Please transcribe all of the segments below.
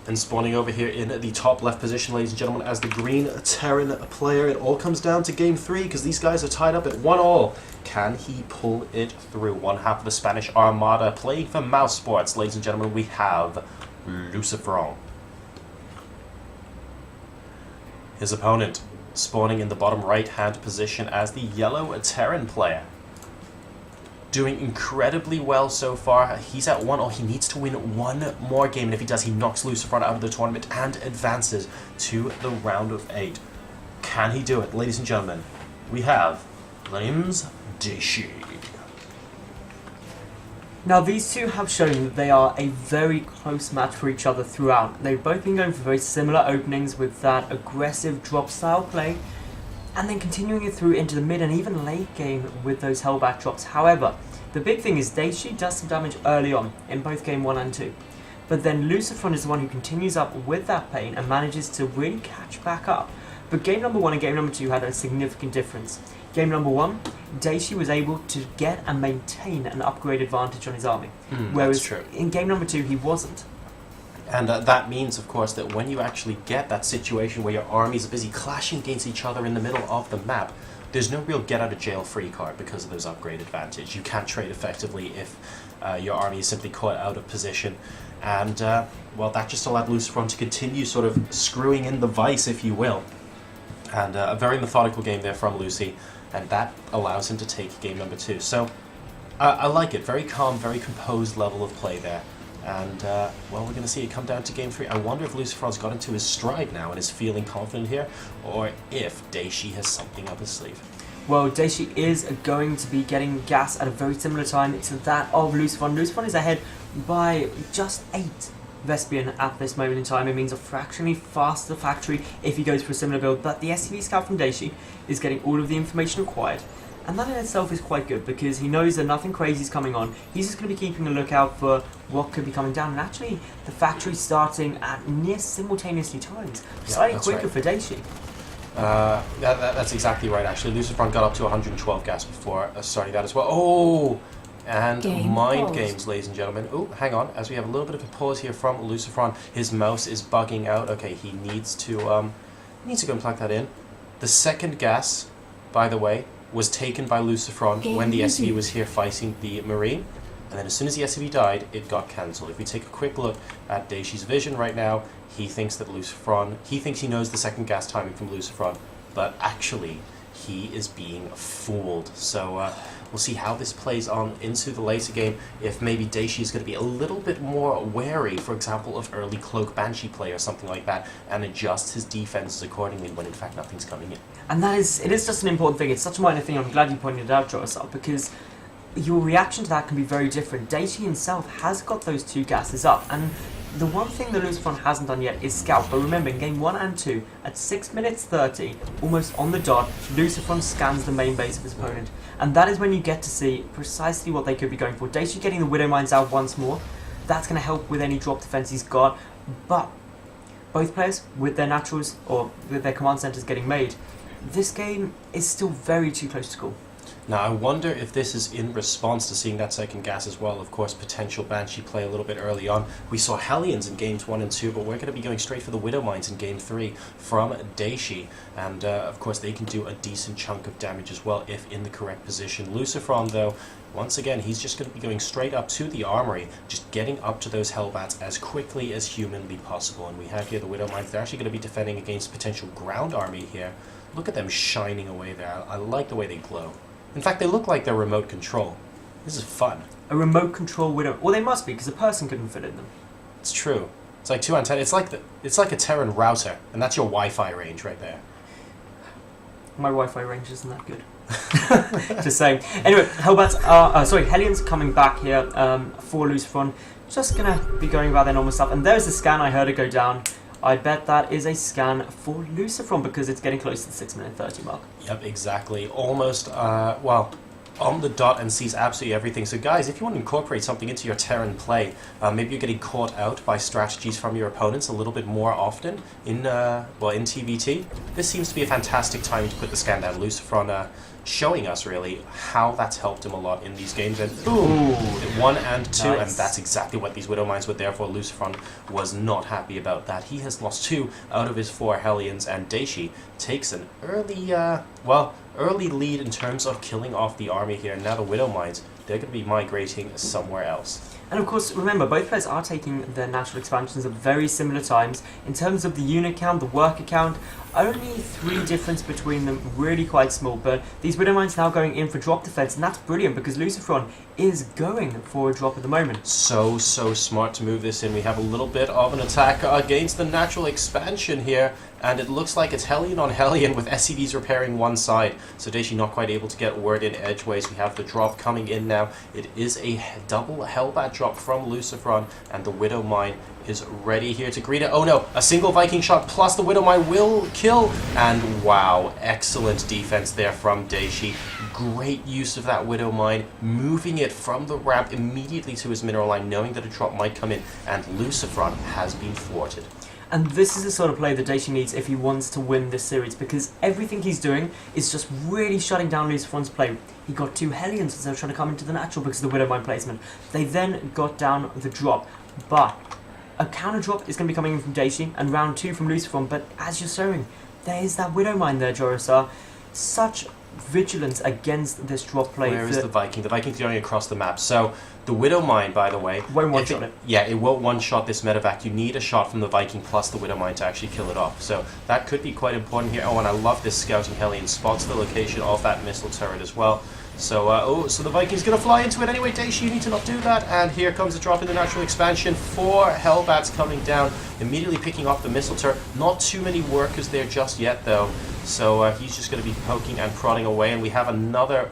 And spawning over here in the top left position, ladies and gentlemen, as the green Terran player. It all comes down to game 3 because these guys are tied up at 1-1. Can he pull it through? One half of the Spanish Armada playing for Mouse Sports. Ladies and gentlemen, we have LucifroN. His opponent spawning in the bottom right-hand position as the yellow Terran player. Doing incredibly well so far. He's at 1-0. He needs to win one more game, and if he does, he knocks LucifroN out of the tournament and advances to the round of 8. Can he do it? Ladies and gentlemen, we have Dayshi. Now these two have shown that they are a very close match for each other throughout. They've both been going for very similar openings with that aggressive drop style play, and then continuing it through into the mid and even late game with those hellback drops. However, the big thing is Dayshi does some damage early on in both game 1 and 2. But then LucifroN is the one who continues up with that pain and manages to really catch back up. But game number 1 and game number 2 had a significant difference. Game number 1, Dayshi was able to get and maintain an upgrade advantage on his army. Whereas in game number 2 he wasn't. And that means, of course, that when you actually get that situation where your armies are busy clashing against each other in the middle of the map, there's no real get-out-of-jail-free card because of those upgrade advantage. You can't trade effectively if your army is simply caught out of position. And, well, that just allowed LucifroN to continue sort of screwing in the vice, if you will. And a very methodical game there from Lucy, and that allows him to take game number 2. So, I like it. Very calm, very composed level of play there. And, well, we're going to see it come down to game 3. I wonder if LucifroN's got into his stride now and is feeling confident here, or if Dayshi has something up his sleeve. Well, Dayshi is going to be getting gas at a very similar time to that of LucifroN. LucifroN is ahead by just 8 Vespian at this moment in time. It means a fractionally faster factory if he goes for a similar build, but the SCV scout from Dayshi is getting all of the information required. And that in itself is quite good because he knows that nothing crazy is coming on. He's just going to be keeping a lookout for what could be coming down. And actually, the factory starting at near simultaneously times. Slightly quicker for Dayshi. That's exactly right, actually. LucifroN got up to 112 gas before starting that as well. Oh! And mind games, ladies and gentlemen. Oh, hang on. As we have a little bit of a pause here from LucifroN, his mouse is bugging out. Okay, he needs to go and plug that in. The second gas, by the way, was taken by LucifroN when the SCV was here fighting the Marine, and then as soon as the SCV died, it got cancelled. If we take a quick look at Dayshi's vision right now, he thinks that he thinks he knows the second gas timing from LucifroN, but actually, he is being fooled. So we'll see how this plays on into the later game, if maybe Dayshi is going to be a little bit more wary, for example, of early Cloak Banshee play or something like that, and adjust his defenses accordingly when in fact nothing's coming in. And it is just an important thing. It's such a minor thing. I'm glad you pointed it out, Joyce, because your reaction to that can be very different. Dayshi himself has got those 2 gases up, and the one thing that LucifroN hasn't done yet is scout. But remember, in game 1 and 2, at 6 minutes 30, almost on the dot, LucifroN scans the main base of his opponent. And that is when you get to see precisely what they could be going for. Dayshi getting the Widow Mines out once more. That's going to help with any drop defense he's got. But both players, with their naturals, or with their command centers getting made, this game is still very too close to call. Now, I wonder if this is in response to seeing that second gas as well. Of course, potential Banshee play a little bit early on. We saw Hellions in games 1 and 2, but we're going to be going straight for the Widow Mines in game 3 from Dayshi. And, of course, they can do a decent chunk of damage as well if in the correct position. LucifroN, though, once again, he's just going to be going straight up to the armory, just getting up to those Hellbats as quickly as humanly possible. And we have here the Widow Mines. They're actually going to be defending against potential ground army here. Look at them shining away there. I like the way they glow. In fact, they look like they're remote control. This is fun. A remote control Widow. Well, they must be, because a person couldn't fit in them. It's true. It's like 2 antennas. It's like a Terran router, and that's your Wi-Fi range right there. My Wi-Fi range isn't that good. Just saying. Anyway, Hellions coming back here for LucifroN. Just gonna be going about their normal stuff. And there's the scan. I heard it go down. I bet that is a scan for LucifroN because it's getting close to the 6 minute 30 mark. Yep, exactly. Almost, well, on the dot and sees absolutely everything. So guys, if you want to incorporate something into your Terran play, maybe you're getting caught out by strategies from your opponents a little bit more often in TVT, this seems to be a fantastic time to put the scan down. LucifroN showing us really how that's helped him a lot in these games. And boom, 1 and 2, and that's exactly what these Widow Mines were there for. LucifroN was not happy about that. He has lost 2 out of his 4 Hellions, and Dayshi takes an early lead in terms of killing off the army here. And now the Widow Mines, they're going to be migrating somewhere else. And of course, remember, both players are taking their natural expansions at very similar times. In terms of the unit count, the worker count, only 3 difference between them, really quite small. But these Widow Mines now going in for drop defense, and that's brilliant because LucifroN is going for a drop at the moment. So smart to move this in. We have a little bit of an attack against the natural expansion here, and it looks like it's Hellion on Hellion with SCVs repairing one side. So Dayshi not quite able to get word in edgeways. We have the drop coming in now. It is a double Hellbat drop from LucifroN, and the Widow Mine is ready here to greet it. Oh no, a single Viking shot plus the Widow Mine will kill, and wow, excellent defense there from Dayshi. Great use of that Widow Mine, moving it from the ramp immediately to his mineral line, knowing that a drop might come in, and LucifroN has been thwarted. And this is the sort of play that Dayshi needs if he wants to win this series, because everything he's doing is just really shutting down LucifroN's play. He got 2 Hellions instead of trying to come into the natural because of the Widow Mine placement. They then got down the drop, but a counter drop is going to be coming in from Dayshi and round 2 from LucifroN. But as you're showing, there is that Widow Mine there, Jorisar. Such vigilance against this drop play. Where is the Viking? The Viking's going across the map. So the Widow Mine, by the way, won't one-shot it. Yeah, it won't one-shot this medevac. You need a shot from the Viking plus the Widow Mine to actually kill it off. So that could be quite important here. Oh, and I love this scouting Hellion. Spots the location of that missile turret as well. So, so the Viking's going to fly into it anyway. Dayshi, you need to not do that. And here comes a drop in the natural expansion. 4 Hellbats coming down, immediately picking off the missile turret. Not too many workers there just yet, though. So he's just going to be poking and prodding away. And we have another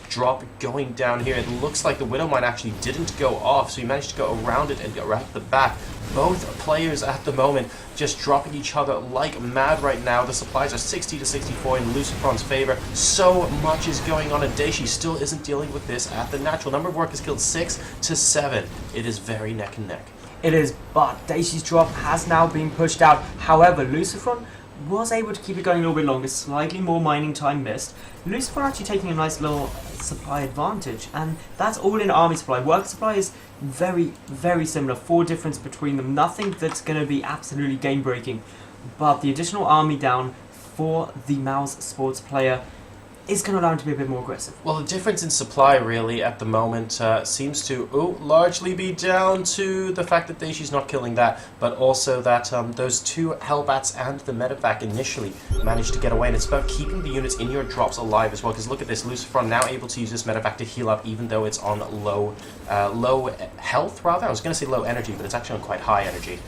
drop going down here. It looks like the Widow Mine actually didn't go off, so he managed to go around it and go right at the back. Both players at the moment just dropping each other like mad right now. The supplies are 60 to 64 in LucifroN's favor. So much is going on, and Dayshi still isn't dealing with this at the natural. Number of workers killed 6 to 7. It is very neck and neck. It is, but Dayshi's drop has now been pushed out. However, LucifroN was able to keep it going a little bit longer, slightly more mining time missed. LucifroN actually taking a nice little supply advantage, and that's all in army supply. Worker supply is very, very similar. 4 difference between them. Nothing that's going to be absolutely game breaking, but the additional army down for the Mouse Sports player is going to allow him to be a bit more aggressive. Well, the difference in supply really at the moment seems to largely be down to the fact that Dayshi's not killing that, but also that those 2 Hellbats and the medevac initially managed to get away, and it's about keeping the units in your drops alive as well, because look at this, LucifroN now able to use this medevac to heal up even though it's on low health, rather. I was going to say low energy, but it's actually on quite high energy.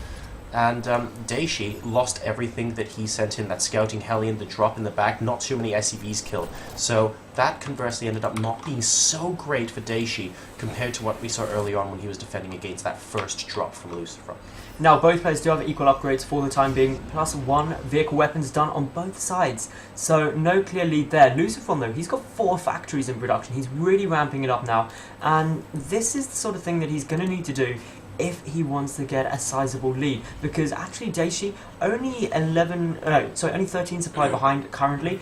And Dayshi lost everything that he sent in, that scouting Hellion, the drop in the back, not too many SCVs killed. So that conversely ended up not being so great for Dayshi compared to what we saw early on when he was defending against that first drop from LucifroN. Now both players do have equal upgrades for the time being, plus 1 vehicle weapons done on both sides. So no clear lead there. LucifroN though, he's got 4 factories in production. He's really ramping it up now. And this is the sort of thing that he's going to need to do if he wants to get a sizable lead, because actually Dayshi only 13 supply behind currently.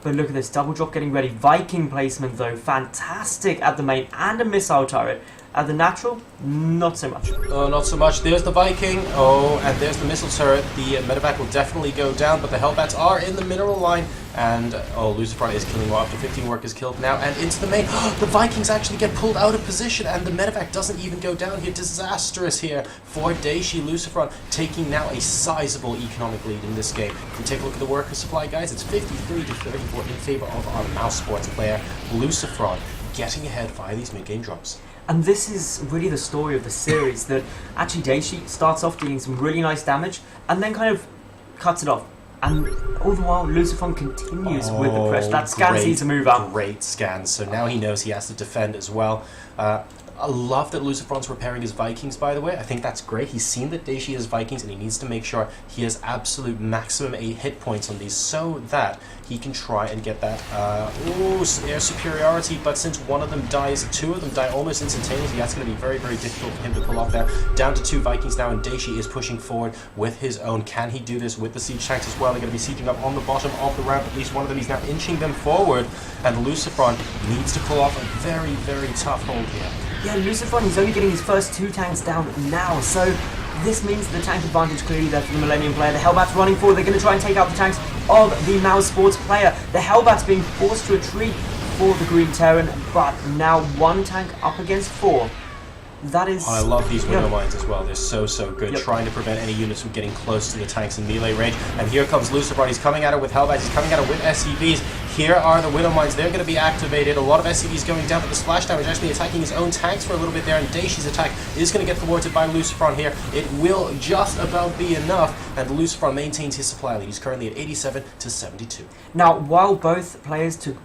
But look at this, double drop getting ready. Viking placement though, fantastic at the main, and a missile turret. At the natural, not so much. Oh, not so much. There's the Viking. Oh, and there's the missile turret. The medevac will definitely go down, but the Hellbats are in the mineral line. And, oh, LucifroN is killing off to 15 workers killed now, and into the main. The Vikings actually get pulled out of position, and the medevac doesn't even go down here. Disastrous here for Dayshi. LucifroN taking now a sizable economic lead in this game. If we take a look at the worker supply, guys, it's 53 to 34 in favor of our Mouse Sports player. LucifroN getting ahead via these mid-game drops. And this is really the story of the series, that actually Dayshi starts off dealing some really nice damage and then kind of cuts it off. And all the while, LucifroN continues with the pressure. That scan sees a move out. Great scans. So now he knows he has to defend as well. I love that LucifroN's repairing his Vikings, by the way. I think that's great. He's seen that Dayshi has Vikings, and he needs to make sure he has absolute maximum 8 hit points on these so that he can try and get that air superiority. But since one of them dies, 2 of them die almost instantaneously, that's going to be very, very difficult for him to pull off there. Down to 2 Vikings now, and Dayshi is pushing forward with his own. Can he do this with the siege tanks as well? They're going to be sieging up on the bottom of the ramp. At least one of them, he's now inching them forward, and LucifroN needs to pull off a very, very tough hold here. Yeah, LucifroN, he's only getting his first 2 tanks down now, so this means the tank advantage clearly there for the Millennium player. The Hellbat's running forward, they're going to try and take out the tanks of the Mouse Sports player. The Hellbat's being forced to retreat for the Green Terran, but now 1 tank up against 4. That is... I love these Widow Mines as well. They're so good. Trying to prevent any units from getting close to the tanks in melee range. And here comes LucifroN. He's coming at it with Hellbats. He's coming at it with SCVs. Here are the Widow Mines. They're going to be activated. A lot of SCVs going down, but the splash damage actually attacking his own tanks for a little bit there. And Dayshi's attack is going to get thwarted by LucifroN here. It will just about be enough. And LucifroN maintains his supply lead. He's currently at 87 to 72. Now, while both players took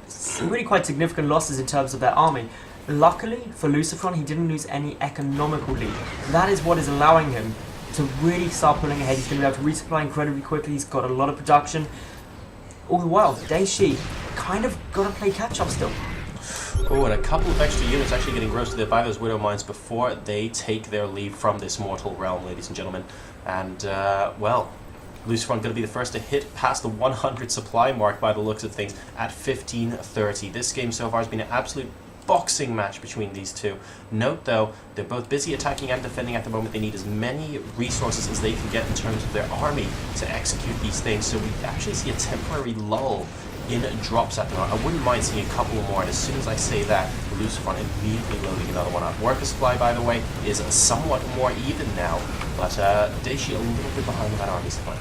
really quite significant losses in terms of their army, luckily for LucifroN, he didn't lose any economical lead. That is what is allowing him to really start pulling ahead. He's going to be able to resupply incredibly quickly. He's got a lot of production. All the while, Dayshi kind of got to play catch-up still. Oh, and a couple of extra units actually getting roasted there by those Widow Mines before they take their leave from this mortal realm, ladies and gentlemen. And, well, LucifroN going to be the first to hit past the 100 supply mark by the looks of things at 15:30. This game so far has been an absolute boxing match between these two. Note though, they're both busy attacking and defending at the moment. They need as many resources as they can get in terms of their army to execute these things. So we actually see a temporary lull in drops at the moment. I wouldn't mind seeing a couple more, and as soon as I say that, LucifroN immediately loading another one up. Worker supply, by the way, is somewhat more even now, but Dayshi a little bit behind on that army supply.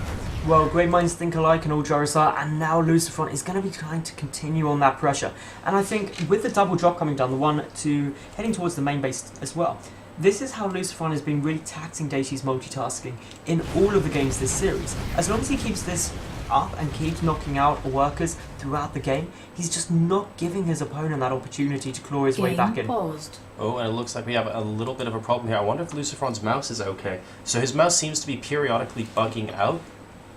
Well, great minds think alike and all jars are, and now LucifroN is going to be trying to continue on that pressure. And I think with the double drop coming down, the one to heading towards the main base as well, this is how LucifroN has been really taxing Dayshi's multitasking in all of the games this series. As long as he keeps this up and keeps knocking out workers throughout the game, he's just not giving his opponent that opportunity to claw his way back in. Paused. Oh, and it looks like we have a little bit of a problem here. I wonder if LucifroN's mouse is okay. So his mouse seems to be periodically bugging out.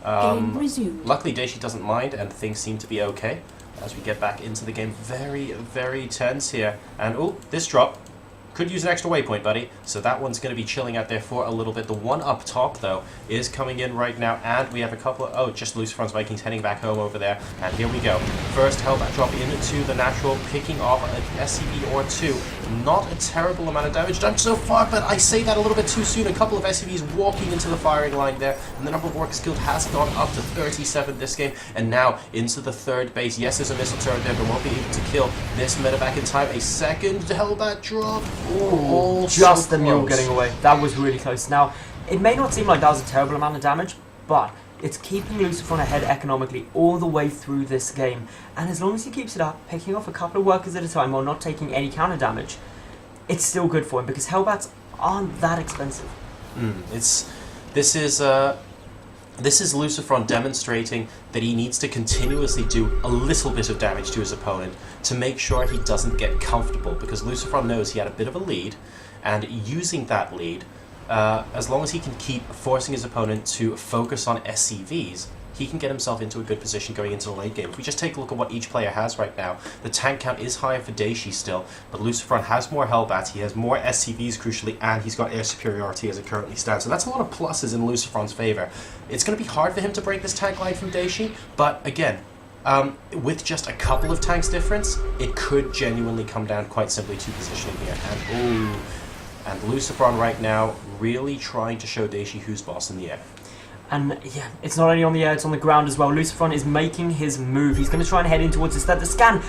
Game resumed. Luckily, Dayshi doesn't mind, and things seem to be okay as we get back into the game. Very, very tense here. And, oh, this drop could use an extra waypoint, buddy. So that one's going to be chilling out there for a little bit. The one up top, though, is coming in right now, and we have a couple of... Oh, just LucifroN's Vikings heading back home over there. And here we go. First Hellbat drop into the natural, picking off an SCV or 2. Not a terrible amount of damage done so far, but I say that a little bit too soon. A couple of SCVs walking into the firing line there, and the number of workers killed has gone up to 37 this game, and now into the third base. Yes, there's a missile turret there, but won't be able to kill this medevac in time. A second Hellbat drop. Oh, just so the mule close. getting away. That was really close. Now, it may not seem like that was a terrible amount of damage, but it's keeping LucifroN ahead economically all the way through this game. And as long as he keeps it up, picking off a couple of workers at a time while not taking any counter damage, it's still good for him because Hellbats aren't that expensive. This is LucifroN demonstrating that he needs to continuously do a little bit of damage to his opponent to make sure he doesn't get comfortable, because LucifroN knows he had a bit of a lead, and using that lead, as long as he can keep forcing his opponent to focus on SCVs, he can get himself into a good position going into the late game. If we just take a look at what each player has right now, the tank count is higher for Dayshi still, but LucifroN has more Hellbats, he has more SCVs crucially, and he's got air superiority as it currently stands. So that's a lot of pluses in LucifroN's favor. It's going to be hard for him to break this tank line from Dayshi, but again, with just a couple of tanks difference, it could genuinely come down quite simply to positioning here. And LucifroN right now really trying to show Dayshi who's boss in the air. And yeah, it's not only on the air, it's on the ground as well. LucifroN is making his move. He's going to try and head in towards the scan.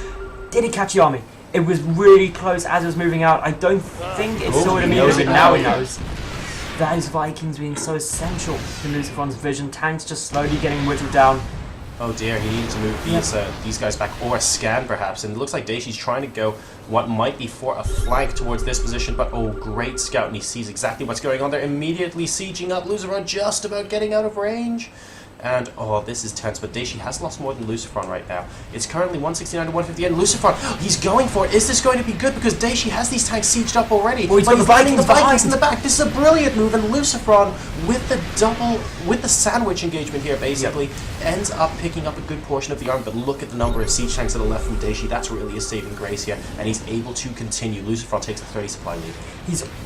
Did he catch the army? It was really close as it was moving out. I don't think it saw it immediately, but now he knows. Those Vikings being so essential to LucifroN's vision. Tanks just slowly getting whittled down. Oh dear, he needed to move these guys back, or a scan perhaps, and it looks like Dayshi's trying to go what might be for a flank towards this position, but oh, great scout, and he sees exactly what's going on there, immediately sieging up LucifroN, just about getting out of range. And, oh, this is tense, but Dayshi has lost more than LucifroN right now. It's currently 169 to 158, and LucifroN, he's going for it. Is this going to be good? Because Dayshi has these tanks sieged up already. Well, he's got the Vikings in the back. This is a brilliant move, and LucifroN, with the sandwich engagement here, basically, ends up picking up a good portion of the army. But look at the number of siege tanks that are left from Dayshi. That's really a saving grace here, and he's able to continue. LucifroN takes the 30 supply lead.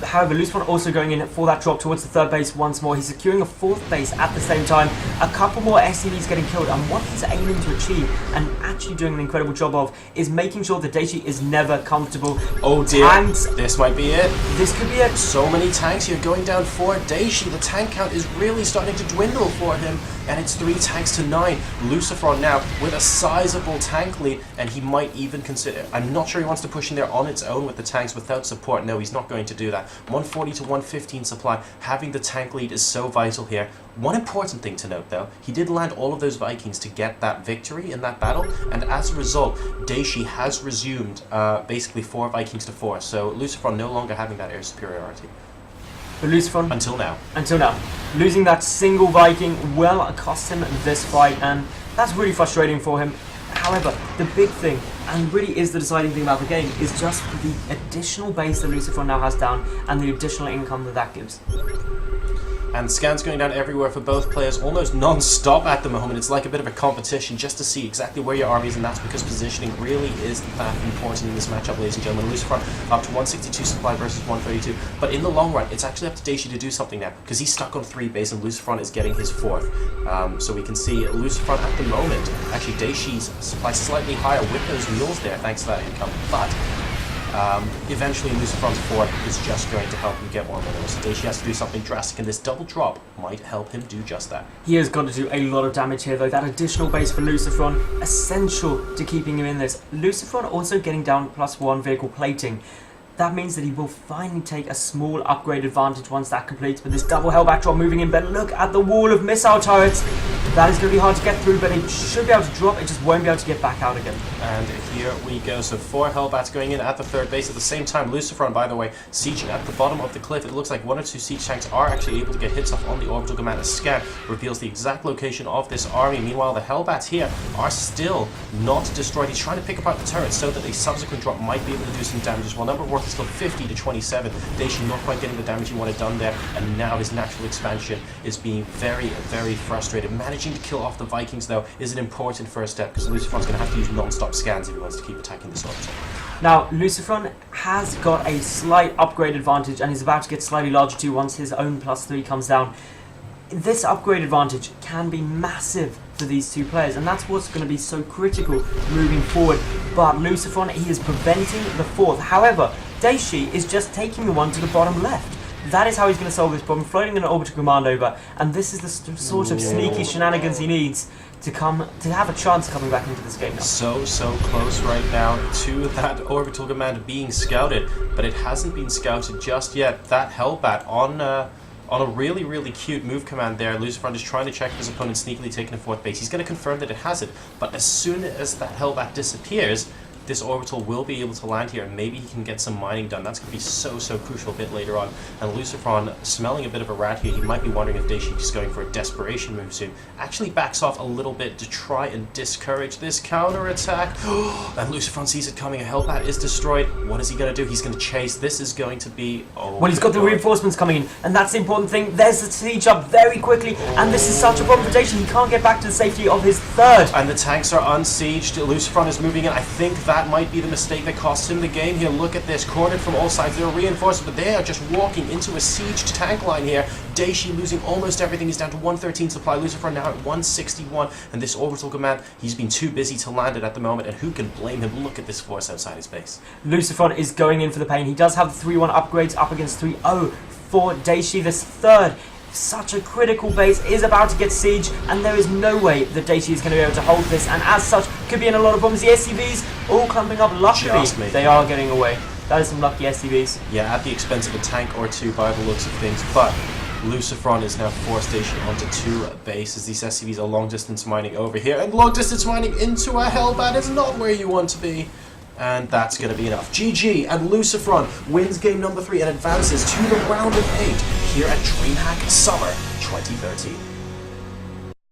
However, LucifroN also going in for that drop towards the third base once more. He's securing a fourth base at the same time. A couple more SCVs getting killed, and what he's aiming to achieve, and actually doing an incredible job of, is making sure that Dayshi is never comfortable. Oh dear, tanks. This might be it. This could be it. So many tanks here going down for Dayshi. The tank count is really starting to dwindle for him, and it's 3 tanks to 9. LucifroN now with a sizable tank lead, and he might even consider, I'm not sure he wants to push in there on its own with the tanks without support. No, he's not going to do that. 140 to 115 supply. Having the tank lead is so vital here. One important thing to note though, he did land all of those Vikings to get that victory in that battle, and as a result, Dayshi has resumed basically 4 Vikings to 4, so LucifroN no longer having that air superiority. But LucifroN, Until now, losing that single Viking will cost him this fight, and that's really frustrating for him. However, the big thing, and really is the deciding thing about the game, is just the additional base that LucifroN now has down, and the additional income that gives. And scans going down everywhere for both players, almost non-stop at the moment. It's like a bit of a competition just to see exactly where your army is, and that's because positioning really is that important in this matchup, ladies and gentlemen. LucifroN up to 162 supply versus 132, but in the long run, it's actually up to Dayshi to do something now, because he's stuck on 3 base, and LucifroN is getting his 4th. So we can see LucifroN at the moment, actually Dayshi's supply slightly higher with those mules there, thanks to that income, but eventually LucifroN's 4th is just going to help him get more minerals. Dayshi has to do something drastic, and this double drop might help him do just that. He has got to do a lot of damage here though. That additional base for LucifroN, essential to keeping him in this. LucifroN also getting down +1 vehicle plating. That means that he will finally take a small upgrade advantage once that completes, but this double hellbat drop moving in. But look at the wall of missile turrets. That is going to be hard to get through, but it should be able to drop. It just won't be able to get back out again. And here we go. So 4 hellbats going in at the third base. At the same time, LucifroN, by the way, sieging at the bottom of the cliff. It looks like 1 or 2 siege tanks are actually able to get hits off on the orbital command. A scan reveals the exact location of this army. Meanwhile, the hellbats here are still not destroyed. He's trying to pick apart the turrets so that a subsequent drop might be able to do some damage as well. Number worth is still 50 to 27. Dayshi not quite getting the damage he wanted done there, and now his natural expansion is being very, very frustrated. Managing to kill off the Vikings, though, is an important first step, because LucifroN's going to have to use non-stop scans if he wants to keep attacking this orbital. Now, LucifroN has got a slight upgrade advantage, and he's about to get slightly larger too once his own +3 comes down. This upgrade advantage can be massive for these 2 players, and that's what's going to be so critical moving forward. But LucifroN, he is preventing the 4th. However, Dayshi is just taking the one to the bottom left. That is how he's going to solve this problem, floating an orbital command over, and this is the sort of sneaky shenanigans he needs to have a chance of coming back into this game now. So close right now to that orbital command being scouted, but it hasn't been scouted just yet. That hellbat on a really, really cute move command there. LucifroN is trying to check if his opponent sneakily taking a 4th base. He's going to confirm that it has it, but as soon as that hellbat disappears, this orbital will be able to land here, and maybe he can get some mining done. That's going to be so crucial a bit later on. And LucifroN, smelling a bit of a rat here, he might be wondering if Dayshi is going for a desperation move soon. Actually backs off a little bit to try and discourage this counterattack. And LucifroN sees it coming. A hellbat is destroyed. What is he going to do? He's going to chase. This is going to be... well, he's got the reinforcements coming in, and that's the important thing. There's the siege up very quickly, and this is such a problem for Dayshi. He can't get back to the safety of his 3rd. And the tanks are unsieged. LucifroN is moving in. I think that might be the mistake that cost him the game here. Look at this, cornered from all sides. They're reinforced, but they are just walking into a sieged tank line here. Dayshi losing almost everything. He's down to 113 supply. LucifroN now at 161, and this orbital command, he's been too busy to land it at the moment, and who can blame him? Look at this force outside his base. LucifroN is going in for the pain. He does have the 3-1 upgrades up against 3-0 for Dayshi. This 3rd, such a critical base, is about to get siege, and there is no way that Dayshi is going to be able to hold this, and as such could be in a lot of problems. The SCVs all clumping up. Luckily they are getting away. That is some lucky SCVs. Yeah, at the expense of a tank or 2 by the looks of things, but LucifroN is now forced Dayshi onto 2 bases. These SCVs are long distance mining over here, and long distance mining into a hellbat is not where you want to be. And that's going to be enough. GG, and LucifroN wins game number 3 and advances to the round of 8 here at DreamHack Summer 2013.